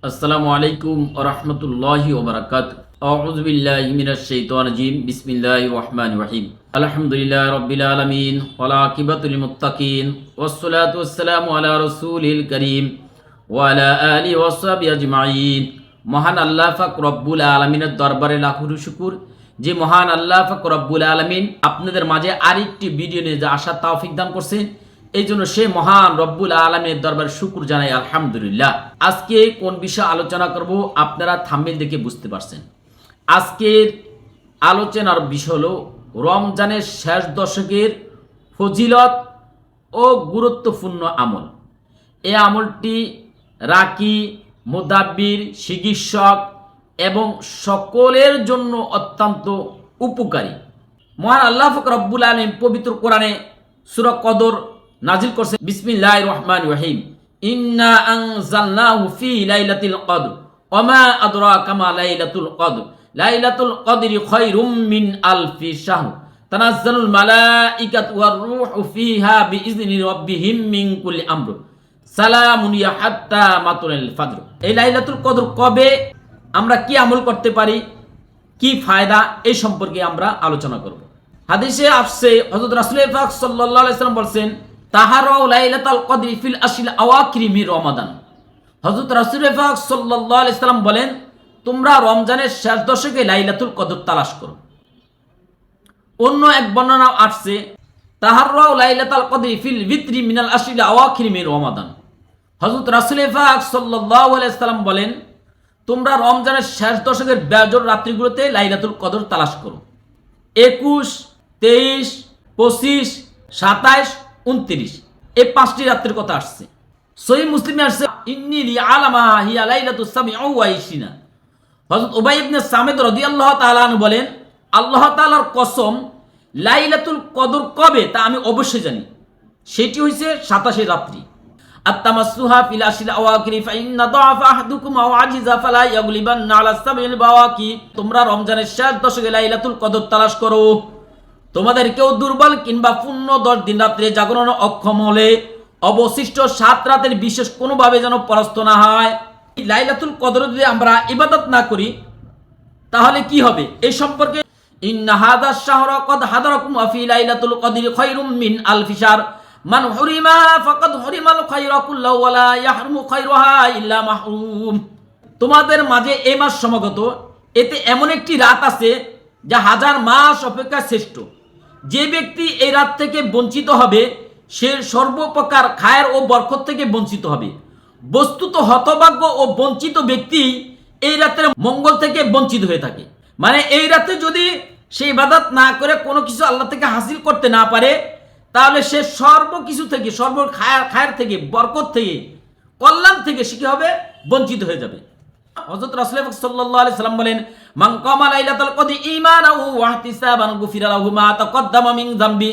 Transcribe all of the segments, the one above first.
আসসালামু আলাইকুম ওয়া রাহমাতুল্লাহি ওয়া বারাকাতুহু। আউযু বিল্লাহি মিনাশ শাইতানির রাজিম। বিসমিল্লাহির রহমানির রহিম। আলহামদুলিল্লাহি রাব্বিল আলামিন ওয়াল আকিবাতু লিল মুত্তাকিন ওয়াসসালাতু ওয়াসসালামু আলা রাসূলিল কারীম ওয়া আলা আলিহি ওয়া সাহবিহি আজমাইন। মহান আল্লাহ পাক রব্বুল আলামিনের দরবারে লাখো শুকর যে মহান আল্লাহ পাক রব্বুল আলামিন আপনাদের মাঝে আরেকটি ভিডিও নিয়ে যে আসার তৌফিক দান করছেন, এই জন্য সে মহান রব্বুল আলামিনের দরবারে শুকর জানাই আলহামদুলিল্লাহ। আজকে কোন বিষয়ে আলোচনা করব আপনারা থাম্বনেল দেখে বুঝতে পারছেন। আজকের আলোচনার বিষয় হলো রমজানের শেষ দশকের ফজিলত ও গুরুত্বপূর্ণ আমল। এই আমলটি রাকি, মুদাব্বির, চিকিৎসক এবং সকলের জন্য অত্যন্ত উপকারী। মহান আল্লাহ পাক রব্বুল আলামিন পবিত্র কোরআনে সূরা কদর নাজিল করছে। বিসমিল্লাহির রহমানির রহিম। ইন্না আনজালনাহু ফি লাইলাতিল কদর ওয়া মা আদরাকা মা লাইলাতুল কদর লাইলাতুল কদরি খায়রুম মিন আলফি শাহর তানাজ্জালুল মালাইকাতু ওয়ার রূহু ফিহা বিইজনি রাব্বিহিম মিন কুল্লি আমর সালামুন ইয়া হাত্তা মাতুল ফাজর। এই লাইলাতুল কদর কবে, আমরা কি আমল করতে পারি, কি ফায়দা, এই সম্পর্কে আমরা আলোচনা করব। হাদিসে আসছে হযরত রাসূল পাক সাল্লাল্লাহু আলাইহি ওয়াসাল্লাম বলেন, তাহারাউ লাইলাতুল কদরি ফিল আশরিল আওয়াখিরি মির রমাদান। হযরত রাসূল পাক সাল্লাল্লাহু আলাইহি ওয়াসাল্লাম বলেন, তোমরা রমজানের শেষ দশকে লাইলাতুল কদর তালাশ করো। অন্য এক বর্ণনা আসছে, তাহারাউ লাইলাতুল কদরি ফিল ভিতরি মিনাল আশরিল আওয়াখিরি মির রমাদান। হযরত রাসূল পাক সাল্লাল্লাহু আলাইহি ওয়াসাল্লাম বলেন, তোমরা রমজানের শেষ দশকের বেজর রাত্রিগুলোতে লাইলাতুল কদর তালাশ করো। 21, 23, 25, 27, 29 এই পাঁচটি রাত্রির কথা আসছে। সহিহ মুসলিমে আসছে, ইন্নী লিআলামা হিয়া লাইলাতুস সাবঈ ওয়া ইশরিনা। হযরত উবাই ইবনে সামিদ রাদিয়াল্লাহু তাআলা আনহু বলেন, আল্লাহ তাআলার কসম, লাইলাতুল কদর কবে তা আমি অবশ্যই জানি, সেটি হইছে 27 রাত্রি। আত-তামাসসুহা ফিল আশরিল আওয়াখিরি ফাইন্না দাআফা আহাদুকুম আও আজিজা ফালা ইয়াগলিবান্না আলা সাবঈল বাওয়াকি। তোমরা রমজানের শেষ দশকে লাইলাতুল কদর তালাশ করো। তোমাদের কেউ দুর্বল কিংবা পূর্ণ 10 দিন রাত্রে জাগরণ অক্ষম হলে অবশিষ্ট 7 রাতের বিশেষ কোনোভাবে যেন পরাস্ত না হয়। লাইলাতুল কদর যদি আমরা ইবাদত না করি তাহলে কি হবে, এই সম্পর্কে ইন্না হাযাস শাহরা ক্বাদ হাদারাকুম ওয়া ফি লাইলাতুল কদরি খায়রুম মিন আলফি শাহর মান হুরিমা ফাকাদ হুরিমাল খায়রা কুল্লাহু ওয়া লা ইয়াহরুমু খায়রুহা ইল্লা মাহরুম। তোমাদের মাঝে এই মাস সমাগত, এতে এমন একটি রাত আছে যা 1000 মাস অপেক্ষা শ্রেষ্ঠ। যে ব্যক্তি এই রাত থেকে বঞ্চিত হবে সে সর্বপ্রকার খায়ের ও বরকত থেকে বঞ্চিত হবে। বস্তুত হতভাগ্য ও বঞ্চিত ব্যক্তি এই রাতের মঙ্গল থেকে বঞ্চিত হয়ে থাকে। মানে এই রাতে যদি সে ইবাদত না করে কোনো কিছু আল্লাহ থেকে হাসিল করতে না পারে তাহলে সে সর্বকিছু থেকে, সর্ব খায়ের থেকে, বরকত থেকে, কল্যাণ থেকে সে কি হবে, বঞ্চিত হয়ে যাবে। হযরত রাসূল পাক সাল্লাল্লাহু আলাইহি সাল্লাম বলেন, মান কামা লাইলাতুল কদরি ঈমানাহু ওয়া ইহতিসাবান গুফিরা লাহু মা তাকদ্দামা মিন যামবি।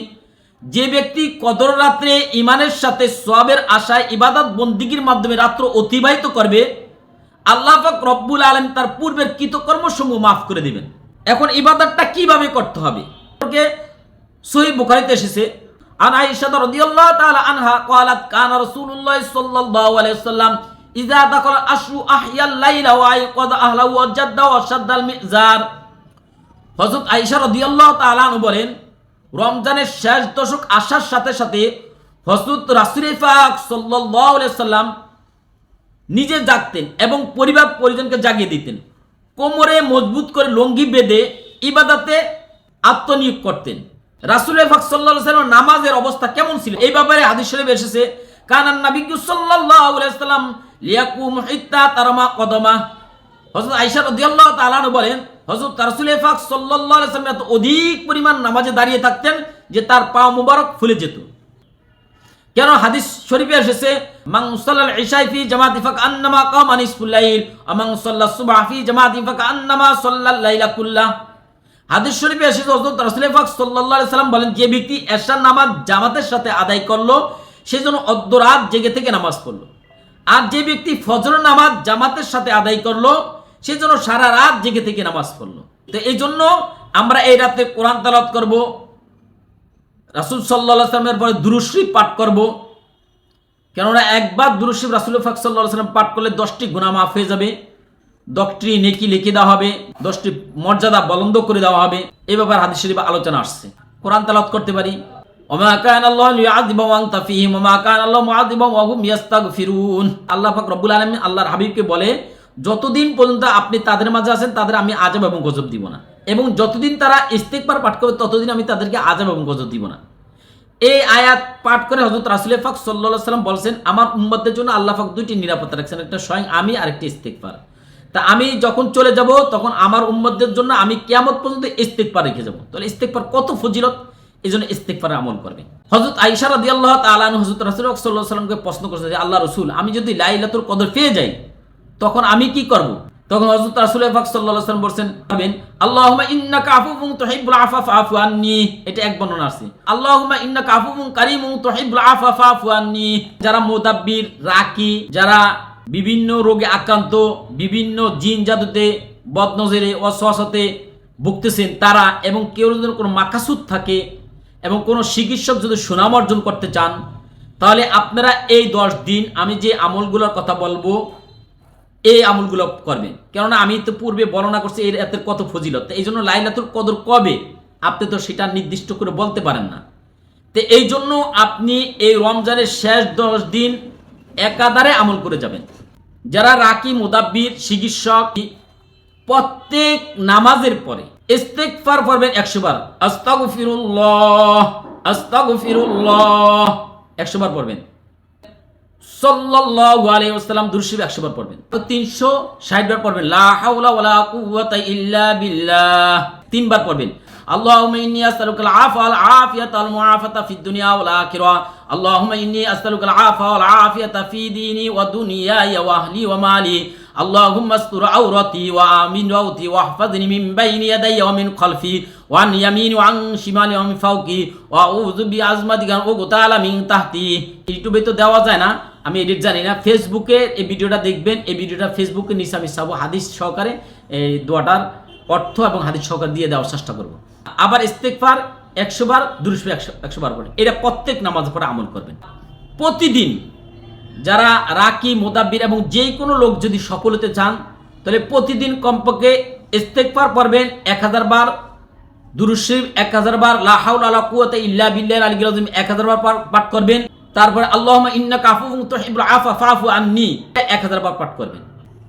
যে ব্যক্তি কদর রাতে ঈমানের সাথে সওয়াবের আশায় ইবাদত বন্দেগীর মাধ্যমে রাত্র অতিবাহিত করবে, আল্লাহ পাক রব্বুল আলামিন তার পূর্বের কৃতকর্মসমূহ মাফ করে দিবেন। এখন ইবাদতটা কিভাবে করতে হবে, সহিহ বুখারীতে এসেছে, আন আয়েশা রাদিয়াল্লাহু তাআলা আনহা ক্বালাত কানা রাসূলুল্লাহ সাল্লাল্লাহু আলাইহি ওয়াসাল্লাম ইযা দাখাল আশরু আহইয়াল লাইলা ওয়া আইকাযা আহলাহু ওয়া জাদ্দা ওয়া শাদ্দাল মিজার। হযরত আয়েশা রাদিয়াল্লাহু তাআলা আনহা বলেন, রমজানের শেষ দশক আসার সাথে সাথে হযরত রাসূল পাক সাল্লাল্লাহু আলাইহি ওয়াসাল্লাম নিজে জাগতেন এবং পরিবার পরিজনকে জাগিয়ে দিতেন। কোমরে মজবুত করে লঙ্গি বেঁধে ইবাদতে আত্মনিয়োগ করতেন। রাসূল পাক সাল্লাল্লাহু আলাইহি ওয়াসাল্লাম নামাজের অবস্থা কেমন ছিল এই ব্যাপারে হাদিস শরীফে এসেছে, কানান নবী সাল্লাল্লাহু আলাইহি ওয়াসাল্লাম লিয়াকুম হিত্তা তারমা কদমা। হযরত আয়েশা রাদিয়াল্লাহু তাআলা বলেন, হযরত রাসূল পাক সাল্লাল্লাহু আলাইহি ওয়াসাল্লাম এত অধিক পরিমাণ নামাজে দাঁড়িয়ে থাকতেন যে তার পা মুবারক ফুলে যেত। কেন হাদিস শরীফে এসেছে, মান সাল্লাল ইশা ফি জামাতি ফাকান্নামা কামা নিসফুল লাইল ওয়া মান সাল্লাস সুবহ ফি জামাতি ফাকান্নামা সাল্লাল লাইলা কুল্লাহ। হাদিস শরীফে এসেছে হযরত রাসূল পাক সাল্লাল্লাহু আলাইহি ওয়াসাল্লাম বলেন, যে ব্যক্তি এশার নামাজ জামাতের সাথে আদায় করলো সে যেন অর্ধরাত জেগে থেকে নামাজ পড়লো, আর যে ব্যক্তি ফজর নামাজ জামাতের সাথে আদায় করলো সে যেন সারা রাত জেগে থেকে নামাজ পড়লো। তো এই জন্য আমরা এই রাতে কোরআন তেলাওয়াত করব, রাসূল সাল্লাল্লাহু আলাইহি ওয়াসাল্লামের পরে দুরূদ শরীফ পাঠ করব। কেননা একবার দুরূদ শরীফ রাসূল পাক সাল্লাল্লাহু আলাইহি ওয়াসাল্লাম পাঠ করলে 10টি গুনাহ মাফ হয়ে যাবে, 10টি নেকি লিখে দেওয়া হবে, 10টি মর্যাদা বুলন্দ করে দেওয়া হবে। এই ব্যাপারে হাদিস শরীফে আলোচনা আসছে। কোরআন তেলাওয়াত করতে পারি, ওমা কানা আল্লাহু লিউআযিবা ওয়া আনতা ফীহিম ওমা কানা আল্লাহু মুআযিবা ওয়া হুম ইস্তাগফিরুন। আল্লাহ পাক রব্বুল আলামিন আল্লাহর হাবিবকে বলে, যতদিন পর্যন্ত আপনি তাদের মাঝে আছেন তাদের আমি আযাব এবং গজব দিব না, এবং যতদিন তারা ইস্তিগফার পাঠ করবে ততদিন আমি তাদেরকে আযাব এবং গজব দিব না। এই আয়াত পাঠ করে হযরত রাসূল পাক সাল্লাল্লাহু আলাইহি ওয়াসাল্লাম বলছেন, আমার উম্মতের জন্য আল্লাহ পাক দুইটি নিরাপত্তা রাখছেন, একটা স্বয়ং আমি আর একটা ইস্তিগফার। তা আমি যখন চলে যাব তখন আমার উম্মতদের জন্য আমি কিয়ামত পর্যন্ত ইস্তিগফার রেখে যাব। তাহলে ইস্তিগফার কত ফজিলত, এজন্য ইস্তিগফারে আমল করবে। হযরত আয়েশা রাদিয়াল্লাহু তাআলা আনহা হযরত রাসূল সাল্লাল্লাহু আলাইহি ওয়াসাল্লামকে প্রশ্ন করেছেন যে আল্লাহ রাসূল, আমি যদি লাইলাতুল কদর পেয়ে যাই তখন আমি কি করব? তখন হযরত রাসূল পাক সাল্লাল্লাহু আলাইহি ওয়াসাল্লাম বলেন, আল্লাহুম্মা ইন্নাকা আফুউন তুহিব্বুল আফা ফাআফু আন্নী। এটা এক বর্ণনা আছে, আল্লাহুম্মা ইন্নাকা আফুউন কারীমুন তুহিব্বুল আফা ফাআফু আন্নী। যারা মুদাব্বির, রাকি, যারা বিভিন্ন রোগে আক্রান্ত, বিভিন্ন জিন জাদুতে, বদনজরে, ওয়াসওয়াসাতে ভুগতেছেন তারা, এবং কেউ যদি কোনো মাকাসুদ থাকে এবং কোনো চিকিৎসক যদি সুনাম অর্জন করতে চান, তাহলে আপনারা এই 10 দিন আমি যে আমলগুলোর কথা বলবো এই আমলগুলো করবেন। কেননা আমি তো পূর্বে বর্ণনা করছি এর এত কত ফজিলত। এই জন্য লাইলাতুল কদর কবে আপনি তো সেটা নির্দিষ্ট করে বলতে পারেন না। তো এই জন্য আপনি এই রমজানের শেষ 10 দিন একাধারে আমল করে যাবেন। যারা রাকি, মুদাব্বির, চিকিৎসক, প্রত্যেক নামাজের পরে ইস্তিগফার পড়বেন 100 বার, আস্তাগফিরুল্লাহ আস্তাগফিরুল্লাহ 100 বার পড়বেন। সাল্লাল্লাহু আলাইহি ওয়াসাল্লাম দুরূদ শরীফ 100 বার পড়বেন। তো 360 বার পড়বেন লা হাওলা ওয়ালা কুওয়াতা ইল্লা বিল্লাহ 3 বার পড়বেন। আল্লাহুম্মা ইন্নী আসআলুকাল আফওয়া ওয়াল আফিয়াতা ওয়াল মুআফাতা ফিদ দুনিয়া ওয়াল আখিরাহ। আল্লাহুম্মা ইন্নী আসআলুকাল আফওয়া ওয়াল আফিয়াতা ফি দীনি ওয়া দুনিয়ায়া ওয়া আহলি ওয়া মালি। আল্লাহুম্মা আস্তুর আওরাতি ওয়া আমিন রাউতি ওয়াহফাযনি মিন বাইনি ইয়াদাইয়া ওয়া মিন খালফি ওয়া আন ইয়ামিনি ওয়া আন শিমালি ওয়া মিন ফাওকি ওয়া আউযু বিআজমাতিকা আন উগতালা মিন তাহতি। ইউটিউবে তো দেওয়া যায় না, আমি এডিট জানি না। ফেসবুকে এই ভিডিওটা দেখবেন, এই ভিডিওটা ফেসবুকে নিচে আমি সাবো হাদিস সহকারে এই দোয়াটার অর্থ এবং হাদিস সহকারে দিয়ে দেওয়ার চেষ্টা করব। আবার ইস্তিগফার 100 বার, দুরূদ শরীফ 100 বার পড়ে, এটা প্রত্যেক নামাজের পরে আমল করবেন। প্রতিদিন যারা রাকি, মুদাব্বির এবং যে কোনো লোক যদি সফল হতে চান তাহলে প্রতিদিন কমপক্ষে ইস্তিগফার পড়বেন 1000 বার, দুরূদ শরীফ 1000 বার, লা হাওলা ওয়ালা কুওয়াতা ইল্লা বিল্লাহিল আলিয়্যিল আযীম 1000 বার পাঠ করবেন। তারপরে আল্লাহুম্মা ইন্নাকা আফুউন তুহিব্বুল আফা ফাআফু আন্নী 1000 বার পাঠ করবেন।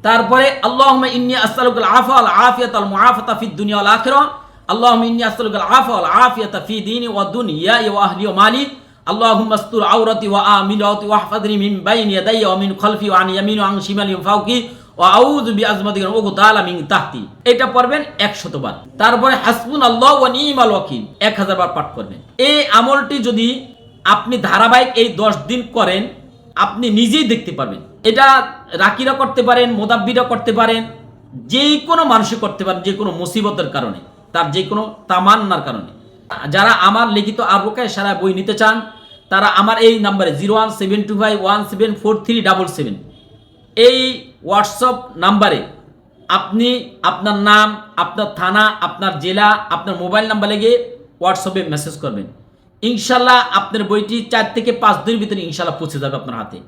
তারপরে আল্লাহুম্মা ইন্নী আসআলুকাল আফওয়া ওয়াল আফিয়াতা ওয়াল মুআফাতা ফিদ দুনিয়া ওয়াল আখিরাহ। আল্লাহুম্মা ইন্নী আসআলুকাল আফওয়া ওয়াল আফিয়াতা ফি দীনি ওয়া দুনিয়ায়া ওয়া আহলি ওয়া মালি। আল্লাহুম্মা আস্তুর আওরাতি ওয়া আমিন রাউতি ওয়াহফাযনি মিন বাইনি ইয়াদাইয়া ওয়া মিন খালফি ওয়া আন ইয়ামিনি ওয়া আন শিমালি ওয়া ফাওকি ওয়া আউযু বিআজমাতিকা আন উগতালা মিন তাহতি। এটা পড়বেন 100 বার। তারপরে হাসবুনাল্লাহু ওয়া নি'মাল ওয়াকিল 1000 বার পাঠ করবেন। এই আমলটি যদি আপনি ধারাবাহিক এই 10 দিন করেন আপনি নিজেই দেখতে পারবেন। এটা রাকিরা করতে পারেন, মুদাব্বিরা করতে পারেন, যে কোনো মানুষই করতে পারেন, যে কোনো মুসিবতের কারণে, তার যে কোনো তামান্নার কারণে। যারা আমার লিখিত আর রুকায়া সারা বই নিতে চান তারা আমার এই নাম্বারে 01725174377 এই হোয়াটসঅ্যাপ নাম্বারে আপনি আপনার নাম, আপনার থানা, আপনার জেলা, আপনার মোবাইল নাম্বার লিখে হোয়াটসঅ্যাপে মেসেজ করবেন। ইনশাল্লাহ আপনার বইটি 4 থেকে 5 দিনের ভিতরে ইনশাল্লাহ পৌঁছে যাবে আপনার হাতে।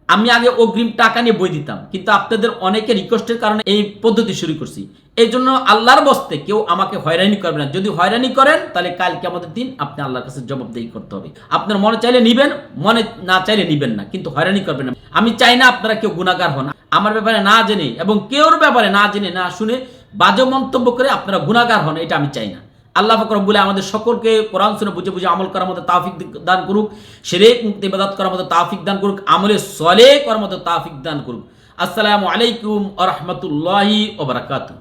আমি আগে অগ্রিম টাকা নিয়ে বই দিতাম, কিন্তু আপনাদের অনেকে রিকোয়েস্টের কারণে এই পদ্ধতি শুরু করছি। এই জন্য আল্লাহর বস্তে কেউ আমাকে হয়রানি করবে না। যদি হয়রানি করেন তাহলে কাল কিয়ামতের দিন আপনি আল্লাহর কাছে জবাবদিহি করতে হবে। আপনার মনে চাইলে নিবেন, মনে না চাইলে নিবেন না, কিন্তু হয়রানি করবেন না। আমি চাই না আপনারা কেউ গুনাহগার হন। আমার ব্যাপারে না জেনে এবং কেউর ব্যাপারে না জেনে না শুনে বাজে মন্তব্য করে আপনারা গুনাহগার হন, এটা আমি চাই না। আল্লাহ পাক রব্বুল আমাদের সকলকে কোরআন শুনে বুঝে বুঝে আমল করার মতো তৌফিক দান করুক, শিরক মুক্ত ইবাদত করার মতো তৌফিক দান করুক, আমলে সলেহ করার মতো তৌফিক দান করুক। আসসালামু আলাইকুম ওয়া রাহমাতুল্লাহি ওয়া বারাকাতুহু।